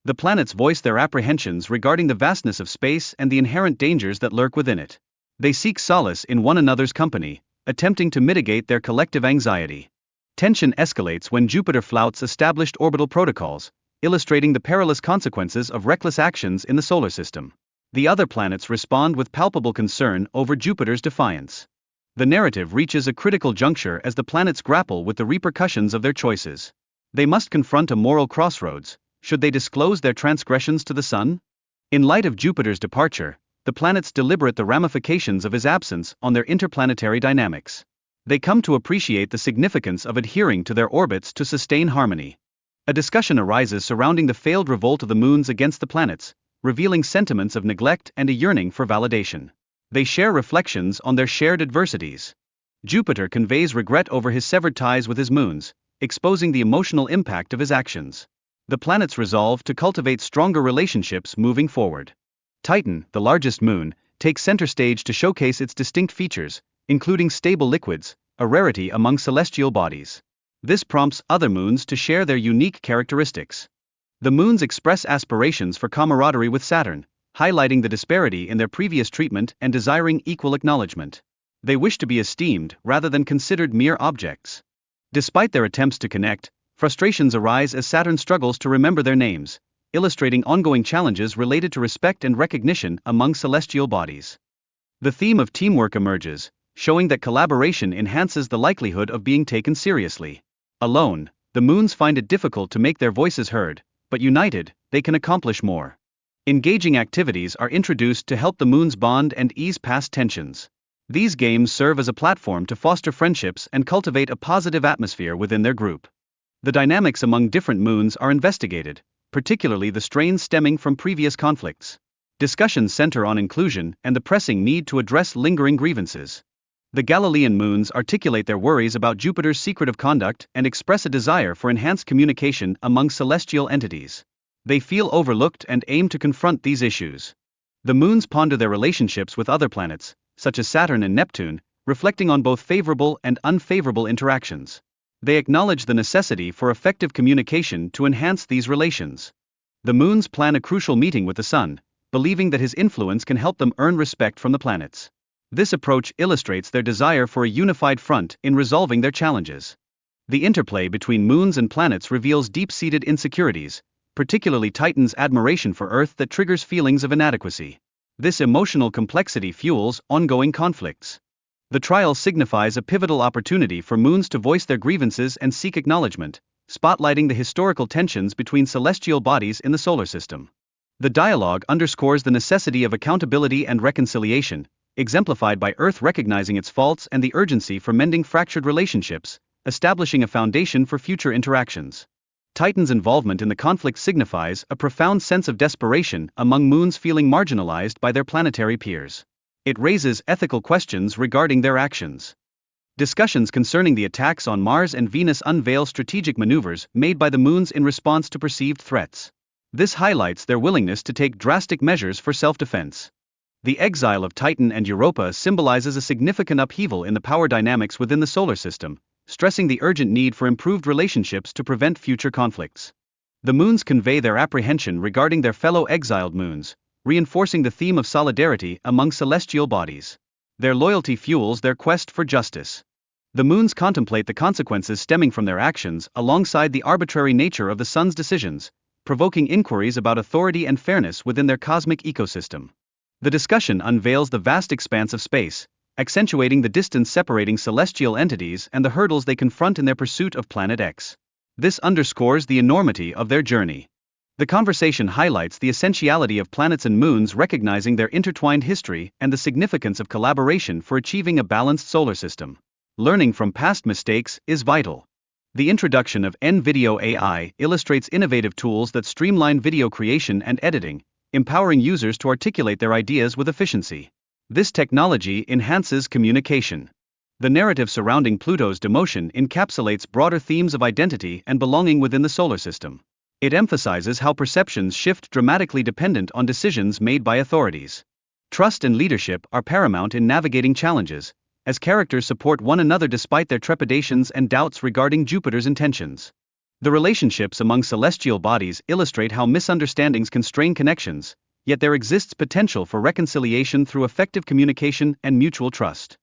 The planets voice their apprehensions regarding the vastness of space and the inherent dangers that lurk within it. They seek solace in one another's company, attempting to mitigate their collective anxiety. Tension escalates when Jupiter flouts established orbital protocols, illustrating the perilous consequences of reckless actions in the solar system. The other planets respond with palpable concern over Jupiter's defiance. The narrative reaches a critical juncture as the planets grapple with the repercussions of their choices. They must confront a moral crossroads. Should they disclose their transgressions to the Sun? In light of Jupiter's departure, the planets deliberate the ramifications of his absence on their interplanetary dynamics. They come to appreciate the significance of adhering to their orbits to sustain harmony. A discussion arises surrounding the failed revolt of the moons against the planets, revealing sentiments of neglect and a yearning for validation. They share reflections on their shared adversities. Jupiter conveys regret over his severed ties with his moons, exposing the emotional impact of his actions. The planets resolve to cultivate stronger relationships moving forward. Titan, the largest moon, takes center stage to showcase its distinct features, including stable liquids, a rarity among celestial bodies. This prompts other moons to share their unique characteristics. The moons express aspirations for camaraderie with Saturn, highlighting the disparity in their previous treatment and desiring equal acknowledgment. They wish to be esteemed rather than considered mere objects. Despite their attempts to connect, frustrations arise as Saturn struggles to remember their names, illustrating ongoing challenges related to respect and recognition among celestial bodies. The theme of teamwork emerges, showing that collaboration enhances the likelihood of being taken seriously. Alone, the moons find it difficult to make their voices heard, but united, they can accomplish more. Engaging activities are introduced to help the moons bond and ease past tensions. These games serve as a platform to foster friendships and cultivate a positive atmosphere within their group. The dynamics among different moons are investigated, particularly the strains stemming from previous conflicts. Discussions center on inclusion and the pressing need to address lingering grievances. The Galilean moons articulate their worries about Jupiter's secretive conduct and express a desire for enhanced communication among celestial entities. They feel overlooked and aim to confront these issues. The moons ponder their relationships with other planets, such as Saturn and Neptune, reflecting on both favorable and unfavorable interactions. They acknowledge the necessity for effective communication to enhance these relations. The moons plan a crucial meeting with the Sun, believing that his influence can help them earn respect from the planets. This approach illustrates their desire for a unified front in resolving their challenges. The interplay between moons and planets reveals deep-seated insecurities, particularly Titan's admiration for Earth that triggers feelings of inadequacy. This emotional complexity fuels ongoing conflicts. The trial signifies a pivotal opportunity for moons to voice their grievances and seek acknowledgment, spotlighting the historical tensions between celestial bodies in the solar system. The dialogue underscores the necessity of accountability and reconciliation, exemplified by Earth recognizing its faults and the urgency for mending fractured relationships, establishing a foundation for future interactions. Titan's involvement in the conflict signifies a profound sense of desperation among moons feeling marginalized by their planetary peers. It raises ethical questions regarding their actions. Discussions concerning the attacks on Mars and Venus unveil strategic maneuvers made by the moons in response to perceived threats. This highlights their willingness to take drastic measures for self-defense. The exile of Titan and Europa symbolizes a significant upheaval in the power dynamics within the solar system, stressing the urgent need for improved relationships to prevent future conflicts. The moons convey their apprehension regarding their fellow exiled moons, reinforcing the theme of solidarity among celestial bodies. Their loyalty fuels their quest for justice. The moons contemplate the consequences stemming from their actions alongside the arbitrary nature of the Sun's decisions, provoking inquiries about authority and fairness within their cosmic ecosystem. The discussion unveils the vast expanse of space, accentuating the distance separating celestial entities and the hurdles they confront in their pursuit of Planet X. This underscores the enormity of their journey. The conversation highlights the essentiality of planets and moons recognizing their intertwined history and the significance of collaboration for achieving a balanced solar system. Learning from past mistakes is vital. The introduction of NVideo AI illustrates innovative tools that streamline video creation and editing, empowering users to articulate their ideas with efficiency. This technology enhances communication. The narrative surrounding Pluto's demotion encapsulates broader themes of identity and belonging within the solar system. It emphasizes how perceptions shift dramatically dependent on decisions made by authorities. Trust and leadership are paramount in navigating challenges, as characters support one another despite their trepidations and doubts regarding Jupiter's intentions. The relationships among celestial bodies illustrate how misunderstandings can strain connections, yet there exists potential for reconciliation through effective communication and mutual trust.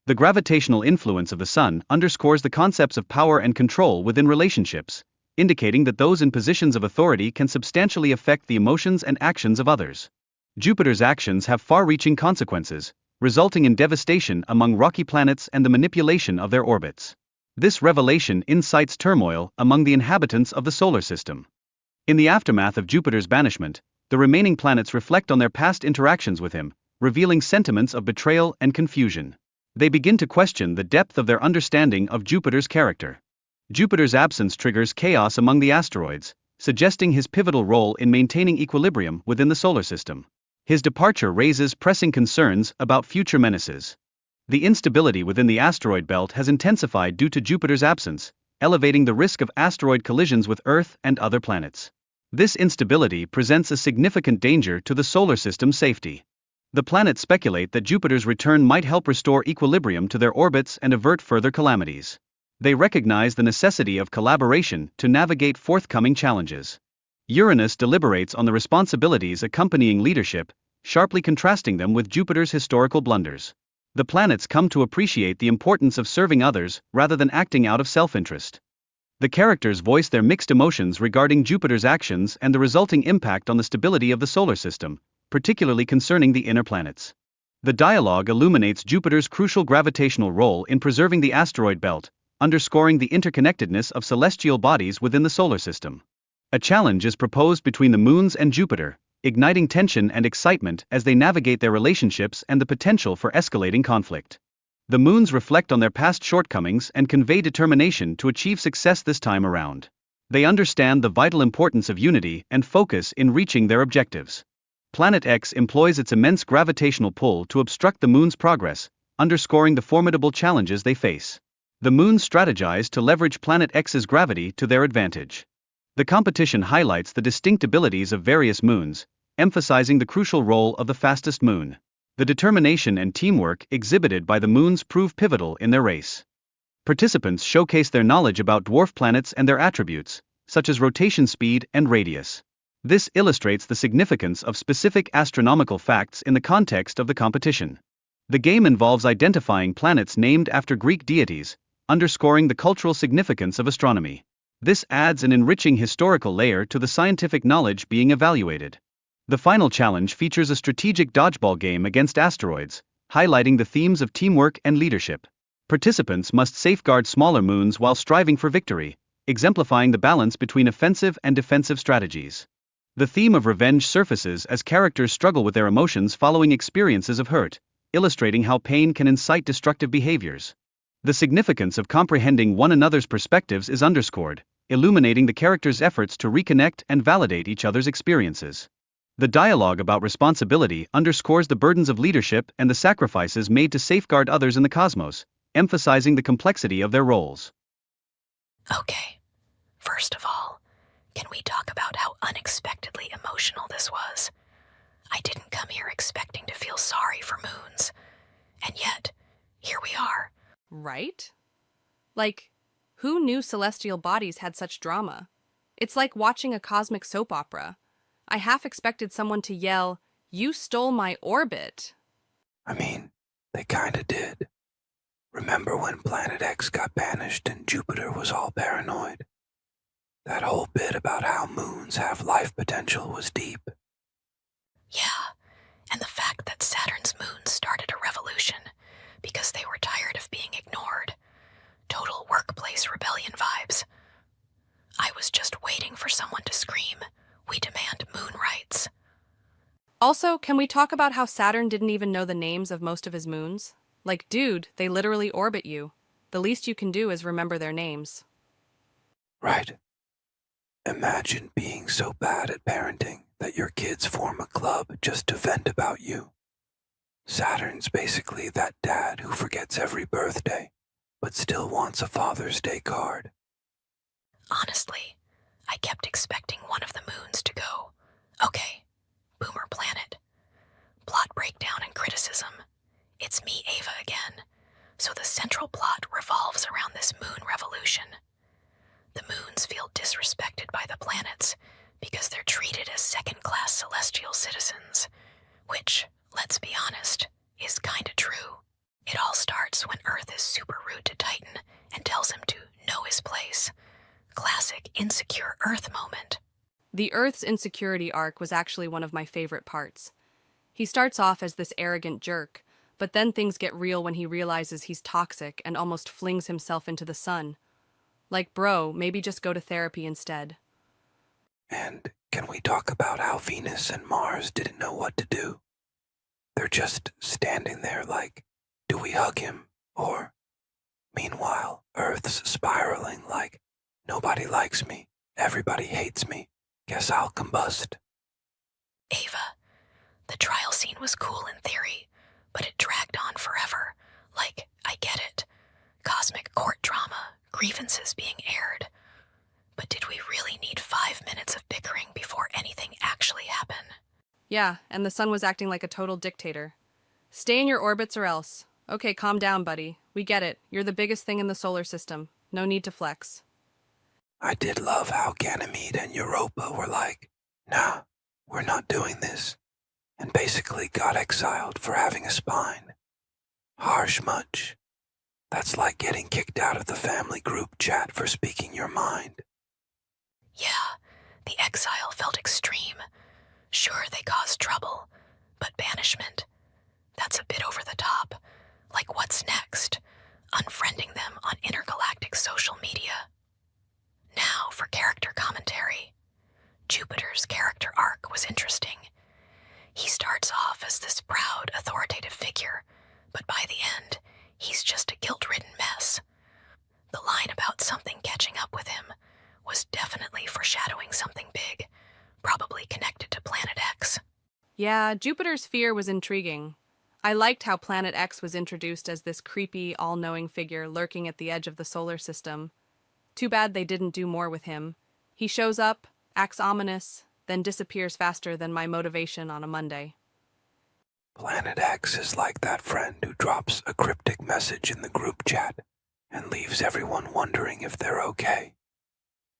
The gravitational influence of the Sun underscores the concepts of power and control within relationships, indicating that those in positions of authority can substantially affect the emotions and actions of others. Jupiter's actions have far-reaching consequences, resulting in devastation among rocky planets and the manipulation of their orbits. This revelation incites turmoil among the inhabitants of the solar system. In the aftermath of Jupiter's banishment, the remaining planets reflect on their past interactions with him, revealing sentiments of betrayal and confusion. They begin to question the depth of their understanding of Jupiter's character. Jupiter's absence triggers chaos among the asteroids, suggesting his pivotal role in maintaining equilibrium within the solar system. His departure raises pressing concerns about future menaces. The instability within the asteroid belt has intensified due to Jupiter's absence, elevating the risk of asteroid collisions with Earth and other planets. This instability presents a significant danger to the solar system's safety. The planets speculate that Jupiter's return might help restore equilibrium to their orbits and avert further calamities. They recognize the necessity of collaboration to navigate forthcoming challenges. Uranus deliberates on the responsibilities accompanying leadership, sharply contrasting them with Jupiter's historical blunders. The planets come to appreciate the importance of serving others rather than acting out of self-interest. The characters voice their mixed emotions regarding Jupiter's actions and the resulting impact on the stability of the solar system, particularly concerning the inner planets. The dialogue illuminates Jupiter's crucial gravitational role in preserving the asteroid belt, underscoring the interconnectedness of celestial bodies within the solar system. A challenge is proposed between the moons and Jupiter, igniting tension and excitement as they navigate their relationships and the potential for escalating conflict. The moons reflect on their past shortcomings and convey determination to achieve success this time around. They understand the vital importance of unity and focus in reaching their objectives. Planet X employs its immense gravitational pull to obstruct the moon's progress, underscoring the formidable challenges they face. The moons strategize to leverage Planet X's gravity to their advantage. The competition highlights the distinct abilities of various moons, emphasizing the crucial role of the fastest moon. The determination and teamwork exhibited by the moons prove pivotal in their race. Participants showcase their knowledge about dwarf planets and their attributes, such as rotation speed and radius. This illustrates the significance of specific astronomical facts in the context of the competition. The game involves identifying planets named after Greek deities, underscoring the cultural significance of astronomy. This adds an enriching historical layer to the scientific knowledge being evaluated. The final challenge features a strategic dodgeball game against asteroids, highlighting the themes of teamwork and leadership. Participants must safeguard smaller moons while striving for victory, exemplifying the balance between offensive and defensive strategies. The theme of revenge surfaces as characters struggle with their emotions following experiences of hurt, illustrating how pain can incite destructive behaviors. The significance of comprehending one another's perspectives is underscored, illuminating the characters' efforts to reconnect and validate each other's experiences. The dialogue about responsibility underscores the burdens of leadership and the sacrifices made to safeguard others in the cosmos, emphasizing the complexity of their roles. Okay, first of all, can we talk about how unexpectedly emotional this was? I didn't come here expecting to feel sorry for moons, and yet, here we are. Right? Like, who knew celestial bodies had such drama? It's like watching a cosmic soap opera. I half expected someone to yell, "You stole my orbit." I mean, they kinda did. Remember when Planet X got banished and Jupiter was all paranoid? That whole bit about how moons have life potential was deep. Yeah, and the fact that Saturn's moons started a revolution because they were tired of being ignored. Total workplace rebellion vibes. I was just waiting for someone to scream, "We demand moon rights." Also, can we talk about how Saturn didn't even know the names of most of his moons? Like, dude, they literally orbit you. The least you can do is remember their names. Right. Imagine being so bad at parenting that your kids form a club just to vent about you. Saturn's basically that dad who forgets every birthday, but still wants a Father's Day card. Honestly, I kept expecting one of the moons to go, "Okay, Boomer Planet. Plot breakdown and criticism. It's me, Ava, again." So the central plot revolves around this moon revolution. The moons feel disrespected by the planets because they're treated as second-class celestial citizens, which, let's be honest, is kinda true. It all starts when Earth is super rude to Titan and tells him to know his place. Classic insecure Earth moment. The Earth's insecurity arc was actually one of my favorite parts. He starts off as this arrogant jerk, but then things get real when he realizes he's toxic and almost flings himself into the sun. Like, bro, maybe just go to therapy instead. And can we talk about how Venus and Mars didn't know what to do? They're just standing there like, do we hug him? Or, meanwhile, Earth's spiraling like, nobody likes me, everybody hates me, guess I'll combust. Ava, the trial scene was cool in theory, but it dragged on forever. Like, I get it. Cosmic court drama, grievances being aired. But did we really need 5 minutes of bickering before anything actually happened? Yeah, and the sun was acting like a total dictator. Stay in your orbits or else. Okay, calm down, buddy. We get it. You're the biggest thing in the solar system. No need to flex. I did love how Ganymede and Europa were like, nah, we're not doing this, and basically got exiled for having a spine. Harsh much. That's like getting kicked out of the family group chat for speaking your mind. Yeah, the exile felt extreme. Sure, they caused trouble, but banishment, that's a bit over the top. Like, what's next? Unfriending them on intergalactic social media. Now for character commentary. Jupiter's character arc was interesting. He starts off as this proud, authoritative figure, but by the end, he's just a guilt-ridden mess. The line about something catching up with him was definitely foreshadowing something big, probably connected to Planet X. Yeah, Jupiter's fear was intriguing. I liked how Planet X was introduced as this creepy, all-knowing figure lurking at the edge of the solar system. Too bad they didn't do more with him. He shows up, acts ominous, then disappears faster than my motivation on a Monday. Planet X is like that friend who drops a cryptic message in the group chat and leaves everyone wondering if they're okay.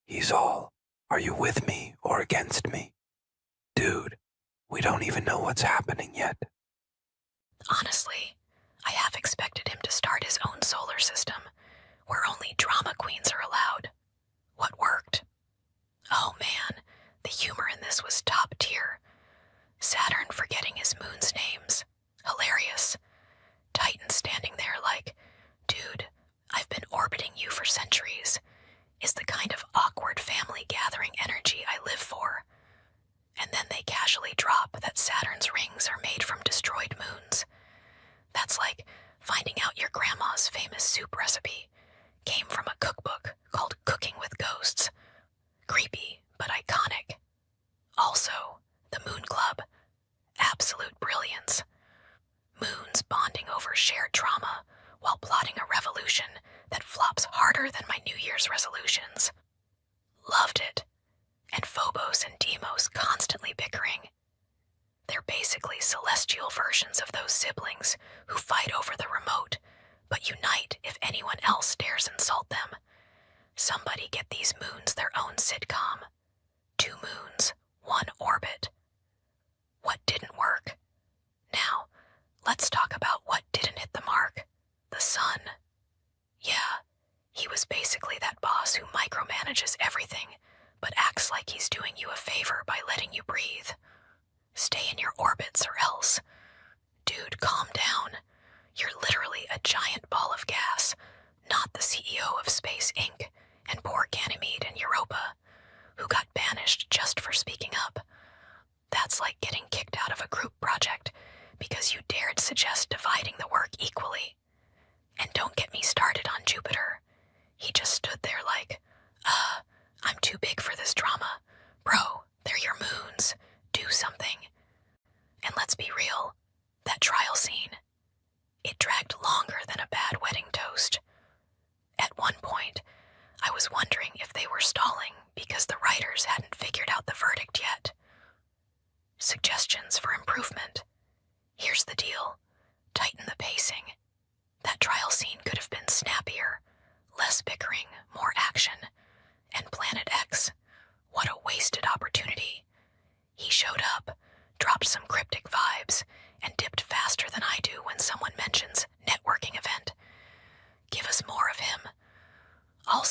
He's all, are you with me or against me? Dude, we don't even know what's happening yet. Honestly, I half expected him to start his own solar system, where only drama queens are allowed. What worked? Oh man, the humor in this was top tier. Saturn forgetting his moon's names. Hilarious. Titan standing there like, dude, I've been orbiting you for centuries, is the kind of awkward family gathering energy I live for. And then they casually drop that Saturn's rings are made from destroyed moons. That's like finding out your grandma's famous soup recipe came from a cookbook called Cooking with Ghosts. Creepy, but iconic. Also, the Moon Club. Absolute brilliance. Moons bonding over shared trauma while plotting a revolution that flops harder than my New Year's resolutions. Loved it. And Phobos and Deimos constantly bickering. They're basically celestial versions of those siblings who fight over the remote, but unite if anyone else dares insult them. Somebody get these moons their own sitcom. 2 moons, 1 orbit. What didn't work? Now, let's talk about what didn't hit the mark. The sun. Yeah, he was basically that boss who micromanages everything, but acts like he's doing you a favor by letting you breathe. Stay in your orbits or else. Dude, calm down. You're literally a giant ball of gas, not the CEO of Space Inc. and poor Ganymede and Europa, who got banished just for speaking up. That's like getting kicked out of a group project because you dared suggest dividing the work equally. And don't get me started on Jupiter. He just stood there like, I'm too big for this drama. Bro, they're your moons. Do something. And let's be real, that trial scene, it dragged longer than a bad wedding toast. At one point, I was wondering if they were stalling because the writers hadn't figured out the verdict yet. Suggestions for improvement. Here's the deal. Tighten the pacing. That trial scene could have been snappier, less bickering,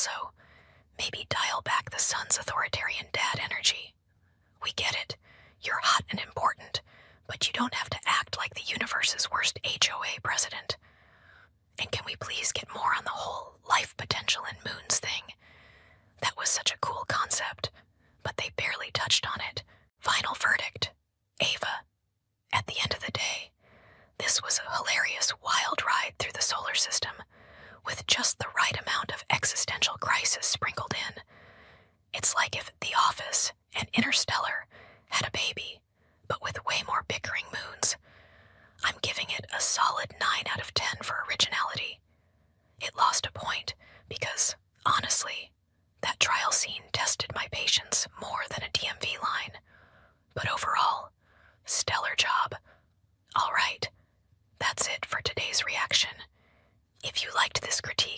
Also, maybe dial back the son's authoritarian dad energy. We get it. You're hot and important, but you don't have to act like the universe's worst HOA president. And can we please get more on the whole life potential in moons thing? That was such a cool concept, but they barely touched on it. Final verdict. Ava. At the end of the day, this was a hilarious, wild ride through the solar system, with just the right amount of existential crisis sprinkled in. It's like if The Office and Interstellar had a baby, but with way more bickering moons. I'm giving it a solid 9 out of 10 for originality. It lost a point because, honestly, that trial scene tested my patience more than a DMV line. But overall, stellar job. All right, that's it for today's reaction. If you liked this critique,